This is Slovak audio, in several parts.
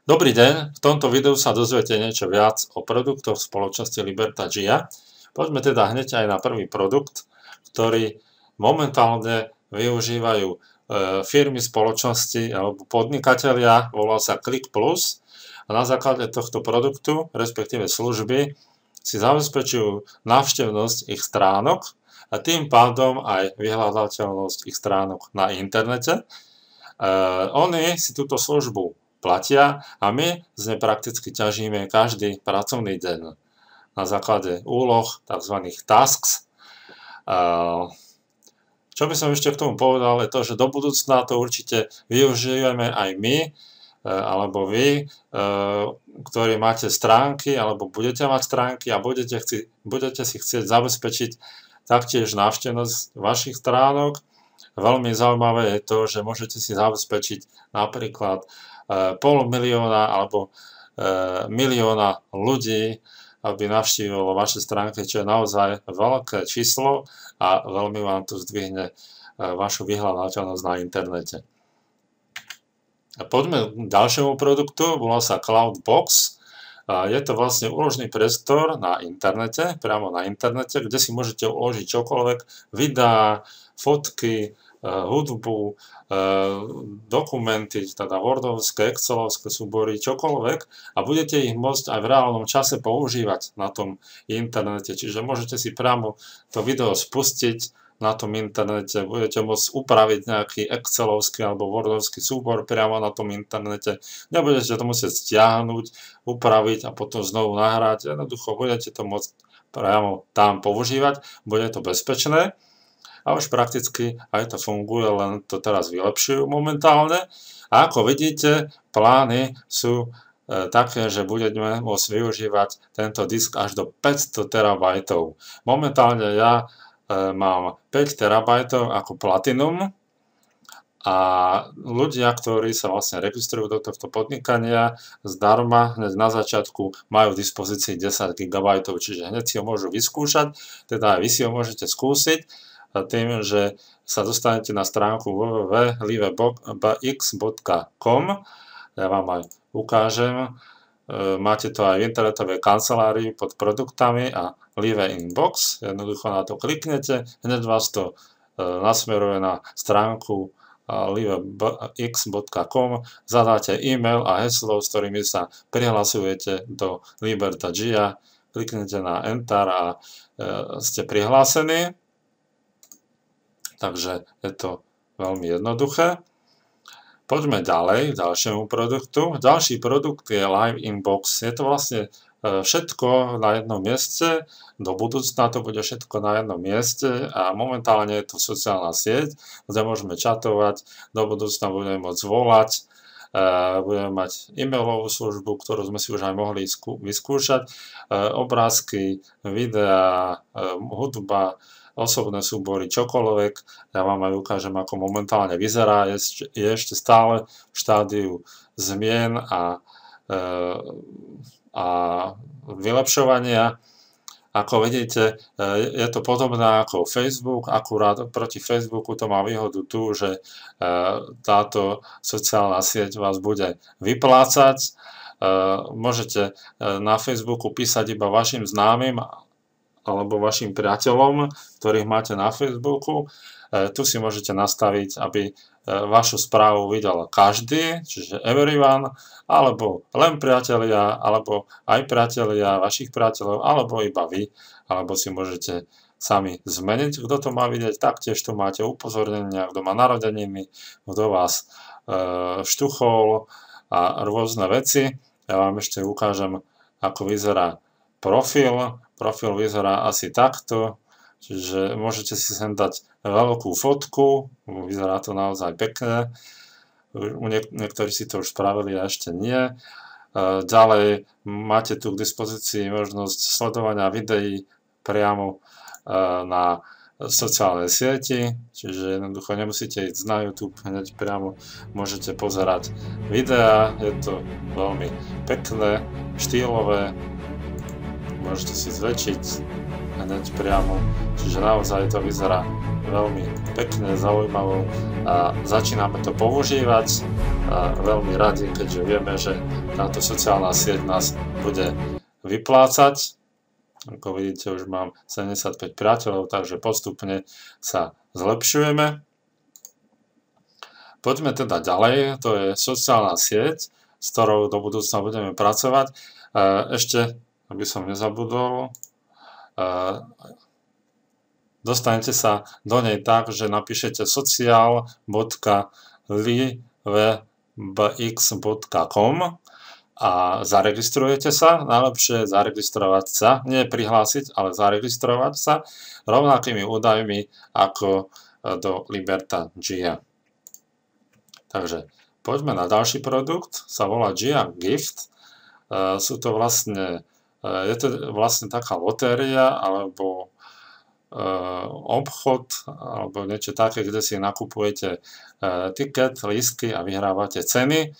Dobrý deň, v tomto videu sa dozviete niečo viac o produktoch spoločnosti Liberta Gia. Poďme teda hneď aj na prvý produkt, ktorý momentálne využívajú firmy, spoločnosti alebo podnikatelia, volá sa Click Plus. A na základe tohto produktu, respektíve služby, si zabezpečujú návštevnosť ich stránok a tým pádom aj vyhľadateľnosť ich stránok na internete. Oni si túto službu platia a my z nej prakticky ťažíme každý pracovný deň na základe úloh, tzv. Tasks. Čo by som ešte k tomu povedal, je to, že do budúcna to určite využijeme aj my, alebo vy, ktorí máte stránky, alebo budete mať stránky a budete si chcieť zabezpečiť taktiež návštevnosť vašich stránok. Veľmi zaujímavé je to, že môžete si zabezpečiť napríklad 500 000 alebo 1 000 000 ľudí, aby navštívilo vaše stránky, čo je naozaj veľké číslo a veľmi vám to zdvihne vašu vyhľadateľnosť na internete. Poďme k ďalšiemu produktu, volá sa Cloudbox. Je to vlastne úložný priestor na internete, priamo na internete, kde si môžete uložiť čokoľvek, videá, fotky, hudbu, dokumenty, teda wordovské, excelovské súbory, čokoľvek a budete ich môcť aj v reálnom čase používať na tom internete. Čiže môžete si priamo to video spustiť na tom internete, budete môcť upraviť nejaký excelovský alebo wordovský súbor priamo na tom internete. Nebudete to musieť stiahnuť, upraviť a potom znovu nahrať. Jednoducho budete to môcť priamo tam používať, bude to bezpečné. A už prakticky aj to funguje, len to teraz vylepšujú momentálne. A ako vidíte, plány sú také, že budeme môcť využívať tento disk až do 500 terabajtov. Momentálne ja mám 5 terabajtov ako Platinum a ľudia, ktorí sa vlastne registrujú do tohto podnikania zdarma, hneď na začiatku majú v dispozícii 10 GB, čiže hneď si ho môžu vyskúšať, teda aj vy si ho môžete skúsiť tým, že sa dostanete na stránku www.livebx.com. Ja vám aj ukážem. Máte to aj v internetovej kancelárii pod produktami a Live Inbox. Jednoducho na to kliknete, hneď vás to nasmeruje na stránku livebx.com, zadáte e-mail a heslo, s ktorými sa prihlasujete do Liberta Gia, kliknete na Enter a ste prihlásení. Takže je to veľmi jednoduché. Poďme ďalej k ďalšiemu produktu. Ďalší produkt je Live Inbox. Je to vlastne všetko na jednom mieste. Do budúcna to bude všetko na jednom mieste a momentálne je to sociálna sieť, kde môžeme čatovať. Do budúcna budeme môcť volať. Budeme mať e-mailovú službu, ktorú sme si už aj mohli vyskúšať. Obrázky, videá, hudba, osobné súbory, čokoľvek. Ja vám aj ukážem, ako momentálne vyzerá. Je ešte stále v štádiu zmien a vylepšovania. Ako vidíte, je to podobné ako Facebook, akurát proti Facebooku to má výhodu tu, že táto sociálna sieť vás bude vyplácať. Môžete na Facebooku písať iba vašim známym alebo vašim priateľom, ktorých máte na Facebooku. Tu si môžete nastaviť, aby vašu správu videl každý, čiže everyone, alebo len priatelia, alebo aj priatelia vašich priateľov, alebo iba vy, alebo si môžete sami zmeniť, kto to má vidieť. Taktiež tu máte upozornenia, kto má narodeniny, kto vás štuchol a rôzne veci. Ja vám ešte ukážem, ako vyzerá profil. Profil vyzerá asi takto, čiže môžete si sem dať veľkú fotku, vyzerá to naozaj pekné. Niektorí si to už spravili a ešte nie. Ďalej máte tu k dispozícii možnosť sledovania videí priamo na sociálnej sieti, čiže jednoducho nemusíte ísť na YouTube, hneď priamo môžete pozerať videá. Je to veľmi pekné, štýlové. Môžete si zväčšiť hneď priamo, čiže naozaj to vyzerá veľmi pekne, zaujímavé a začíname to používať. veľmi radi, keďže vieme, že táto sociálna sieť nás bude vyplácať. Ako vidíte, už mám 75 priateľov, takže postupne sa zlepšujeme. Poďme teda ďalej, to je sociálna sieť, s ktorou do budúcna budeme pracovať. Ešte, aby som nezabudol, dostanete sa do nej tak, že napíšete social.livebx.com a zaregistrujete sa. Najlepšie je zaregistrovať sa, nie prihlásiť, ale zaregistrovať sa rovnakými údajmi ako do Liberta Gia. Takže poďme na ďalší produkt, sa volá Gia Gift. Je to vlastne taká lotéria alebo obchod alebo niečo také, kde si nakupujete tiket, lístky a vyhrávate ceny.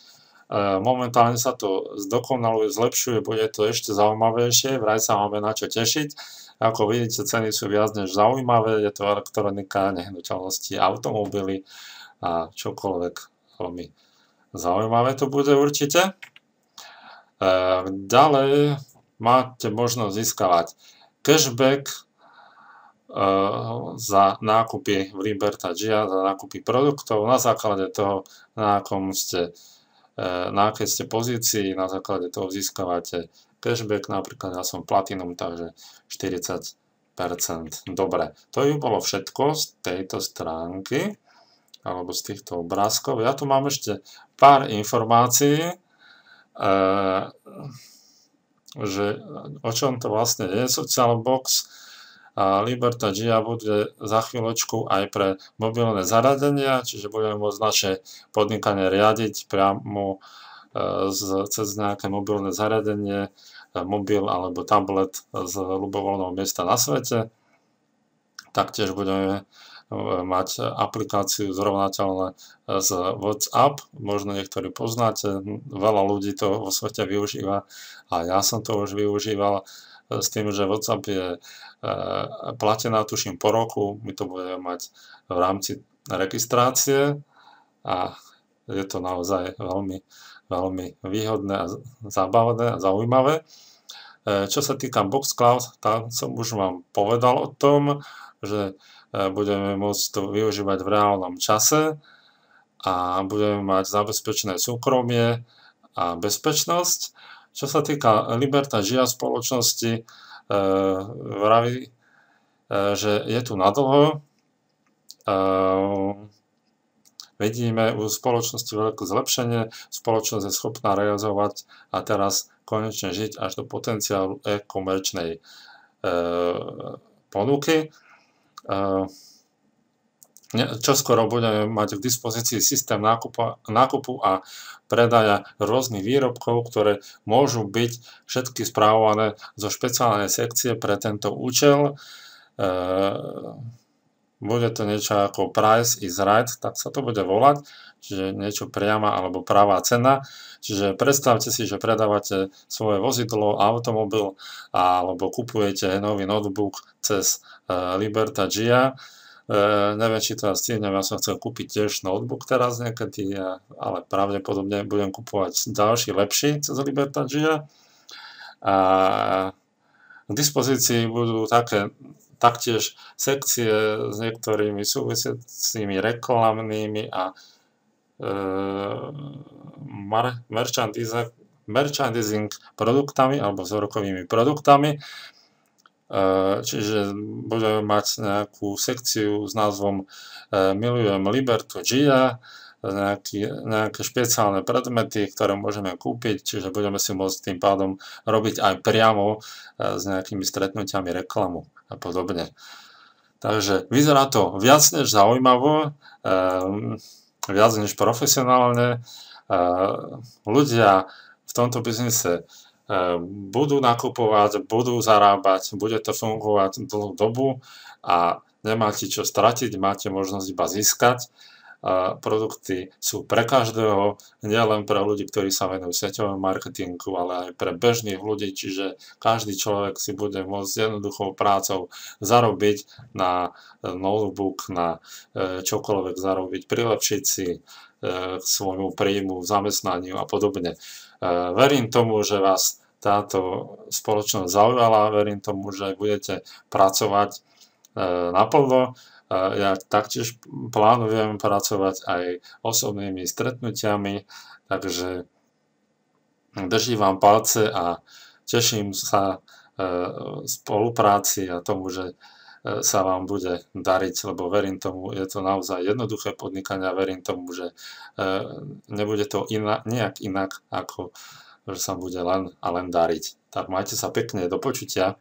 Momentálne sa to zdokonaluje, zlepšuje, bude to ešte zaujímavejšie, vraj sa máme na čo tešiť. Ako vidíte, ceny sú viac než zaujímavé, je to elektronika, nehnuteľnosti, automobily a čokoľvek. Veľmi zaujímavé to bude určite. Ďalej máte možnosť získavať cashback za nákupy v Liberta Gia, za nákupy produktov na základe toho, na akej ste pozícii, na základe toho získavate cashback, napríklad ja som Platinum, takže 40%. Dobre, to by bolo všetko z tejto stránky alebo z týchto obrázkov. Ja tu mám ešte pár informácií, že o čom to vlastne je Social Box. Liberta Gia bude za chvíľočku aj pre mobilné zariadenia, čiže budeme môcť naše podnikanie riadiť priamo cez nejaké mobilné zariadenie, mobil alebo tablet z ľubovoľného miesta na svete. Taktiež budeme mať aplikáciu zrovnateľné z WhatsApp, možno niektorí poznáte, veľa ľudí to vo svete využíva a ja som to už využíval s tým, že WhatsApp je platená, tuším, po roku, my to budeme mať v rámci registrácie a je to naozaj veľmi, veľmi výhodné a zábavné a zaujímavé. Čo sa týka Boxcloud, tam som už vám povedal o tom, že budeme môcť to využívať v reálnom čase a budeme mať zabezpečené súkromie a bezpečnosť. Čo sa týka Liberta Gia spoločnosti, vraví, že je tu nadlho. Vidíme u spoločnosti veľké zlepšenie, spoločnosť je schopná realizovať a teraz konečne žiť až do potenciálu e-komerčnej ponuky. Čoskoro budeme mať k dispozícii systém nákupu a predaja rôznych výrobkov, ktoré môžu byť všetky správované zo špeciálnej sekcie pre tento účel. Bude to niečo ako price is right, tak sa to bude volať, čiže niečo priama alebo pravá cena. Čiže predstavte si, že predávate svoje vozidlo, automobil alebo kupujete nový notebook cez Liberta Gia. Neviem, či to ja stihnem, ja som chcel kúpiť tiež notebook teraz niekedy, ale pravdepodobne budem kupovať ďalší, lepší cez Liberta Gia. K dispozícii budú taktiež sekcie s niektorými súvisiacimi reklamnými a merchandising produktami alebo vzorkovými produktami. Čiže budeme mať nejakú sekciu s názvom Milujem Libertu Gia, nejaké špeciálne predmety, ktoré môžeme kúpiť, čiže budeme si môcť tým pádom robiť aj priamo s nejakými stretnutiami reklamu a podobne. Takže vyzerá to viac než zaujímavo, viac než profesionálne. Ľudia v tomto biznise budú nakupovať, budú zarábať, bude to fungovať dlhú dobu a nemáte čo stratiť, máte možnosť iba získať. Produkty sú pre každého, nielen pre ľudí, ktorí sa venujú sieťovému marketingu, ale aj pre bežných ľudí, čiže každý človek si bude môcť jednoduchou prácou zarobiť na notebook, na čokoľvek zarobiť, prilepšiť si k svojmu príjmu, zamestnaniu a podobne. Verím tomu, že vás táto spoločnosť zaujala, verím tomu, že budete pracovať naplno. Ja taktiež plánujem pracovať aj osobnými stretnutiami, takže držím vám palce a teším sa spolupráci a tomu, že sa vám bude dariť, lebo verím tomu, je to naozaj jednoduché podnikanie a verím tomu, že nebude to nejak inak, ako že sa bude len a len dariť. Tak majte sa pekne, do počutia.